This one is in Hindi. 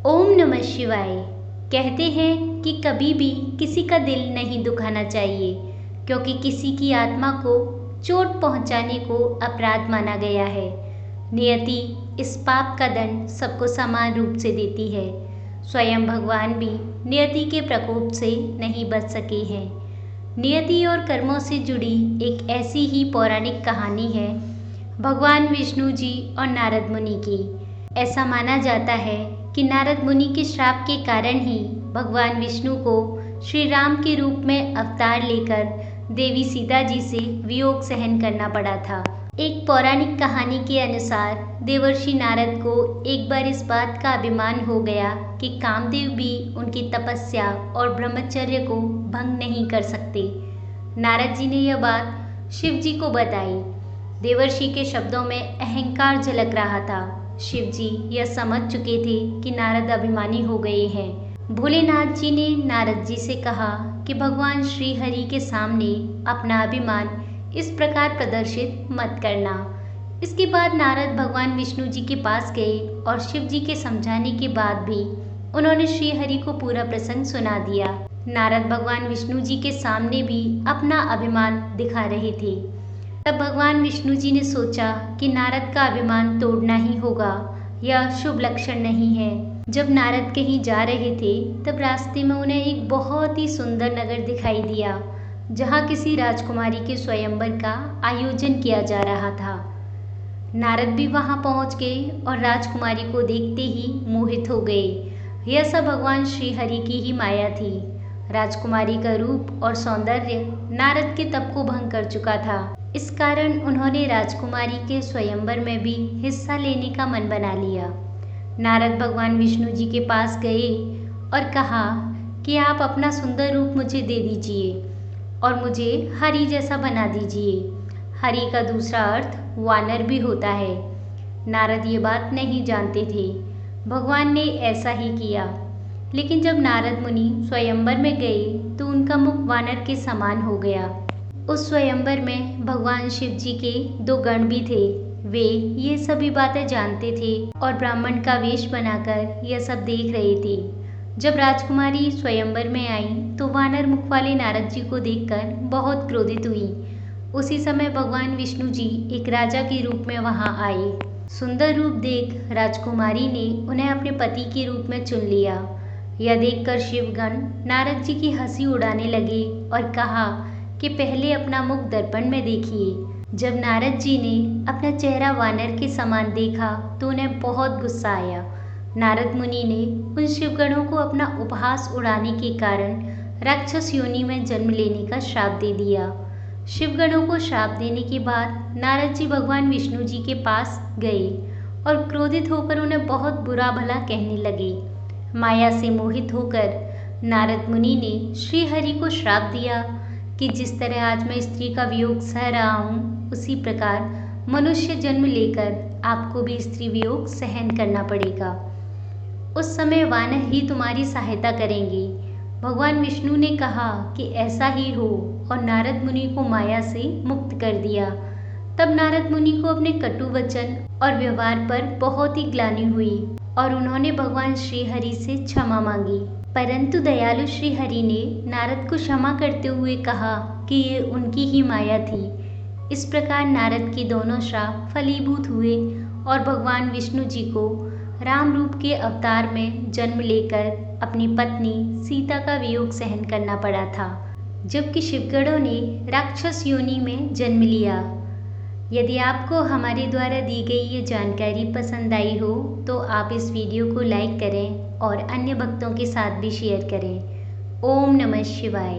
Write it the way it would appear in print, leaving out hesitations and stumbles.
ओम नमः शिवाय। कहते हैं कि कभी भी किसी का दिल नहीं दुखाना चाहिए, क्योंकि किसी की आत्मा को चोट पहुंचाने को अपराध माना गया है। नियति इस पाप का दंड सबको समान रूप से देती है। स्वयं भगवान भी नियति के प्रकोप से नहीं बच सके हैं। नियति और कर्मों से जुड़ी एक ऐसी ही पौराणिक कहानी है भगवान विष्णु जी और नारद मुनि की। ऐसा माना जाता है कि नारद मुनि के श्राप के कारण ही भगवान विष्णु को श्री राम के रूप में अवतार लेकर देवी सीता जी से वियोग सहन करना पड़ा था। एक पौराणिक कहानी के अनुसार देवर्षि नारद को एक बार इस बात का अभिमान हो गया कि कामदेव भी उनकी तपस्या और ब्रह्मचर्य को भंग नहीं कर सकते। नारद जी ने यह बात शिव जी को बताई। देवर्षि के शब्दों में अहंकार झलक रहा था। शिव जी यह समझ चुके थे कि नारद अभिमानी हो गए हैं। भोलेनाथ जी ने नारद जी से कहा कि भगवान श्री हरि के सामने अपना अभिमान इस प्रकार प्रदर्शित मत करना। इसके बाद नारद भगवान विष्णु जी के पास गए और शिव जी के समझाने के बाद भी उन्होंने श्री हरि को पूरा प्रसंग सुना दिया। नारद भगवान विष्णु जी के सामने भी अपना अभिमान दिखा रहे थे। तब भगवान विष्णु जी ने सोचा कि नारद का अभिमान तोड़ना ही होगा, यह शुभ लक्षण नहीं है। जब नारद कहीं जा रहे थे तब रास्ते में उन्हें एक बहुत ही सुंदर नगर दिखाई दिया, जहाँ किसी राजकुमारी के स्वयंवर का आयोजन किया जा रहा था। नारद भी वहाँ पहुँच गए और राजकुमारी को देखते ही मोहित हो गए। यह सब भगवान श्री हरि की ही माया थी। राजकुमारी का रूप और सौंदर्य नारद के तप को भंग कर चुका था। इस कारण उन्होंने राजकुमारी के स्वयंवर में भी हिस्सा लेने का मन बना लिया। नारद भगवान विष्णु जी के पास गए और कहा कि आप अपना सुंदर रूप मुझे दे दीजिए और मुझे हरि जैसा बना दीजिए। हरि का दूसरा अर्थ वानर भी होता है। नारद ये बात नहीं जानते थे। भगवान ने ऐसा ही किया। लेकिन जब नारद मुनि स्वयंवर में गए तो उनका मुख वानर के समान हो गया। उस स्वयंवर में भगवान शिव जी के 2 गण भी थे। वे ये सभी बातें जानते थे और ब्राह्मण का वेश बनाकर यह सब देख रहे थे। जब राजकुमारी स्वयंवर में आई तो वानर मुख वाले नारद जी को देखकर बहुत क्रोधित हुई। उसी समय भगवान विष्णु जी एक राजा के रूप में वहां आए। सुंदर रूप देख राजकुमारी ने उन्हें अपने पति के रूप में चुन लिया। यह देखकर शिवगण नारद जी की हंसी उड़ाने लगे और कहा कि पहले अपना मुख दर्पण में देखिए। जब नारद जी ने अपना चेहरा वानर के समान देखा तो उन्हें बहुत गुस्सा आया। नारद मुनि ने उन शिवगणों को अपना उपहास उड़ाने के कारण राक्षस योनि में जन्म लेने का श्राप दे दिया। शिवगणों को श्राप देने के बाद नारद जी भगवान विष्णु जी के पास गए और क्रोधित होकर उन्हें बहुत बुरा भला कहने लगे। माया से मोहित होकर नारद मुनि ने श्री हरि को श्राप दिया कि जिस तरह आज मैं स्त्री का वियोग सह रहा हूँ, उसी प्रकार मनुष्य जन्म लेकर आपको भी स्त्री वियोग सहन करना पड़ेगा। उस समय वानर ही तुम्हारी सहायता करेंगे। भगवान विष्णु ने कहा कि ऐसा ही हो और नारद मुनि को माया से मुक्त कर दिया। तब नारद मुनि को अपने कटु वचन और व्यवहार पर बहुत ही ग्लानि हुई और उन्होंने भगवान श्री हरि से क्षमा मांगी। परंतु दयालु श्री हरि ने नारद को क्षमा करते हुए कहा कि ये उनकी ही माया थी। इस प्रकार नारद के दोनों श्राप फलीभूत हुए और भगवान विष्णु जी को राम रूप के अवतार में जन्म लेकर अपनी पत्नी सीता का वियोग सहन करना पड़ा था, जबकि शिवगणों ने राक्षस योनि में जन्म लिया। यदि आपको हमारे द्वारा दी गई ये जानकारी पसंद आई हो तो आप इस वीडियो को लाइक करें और अन्य भक्तों के साथ भी शेयर करें। ओम नमः शिवाय।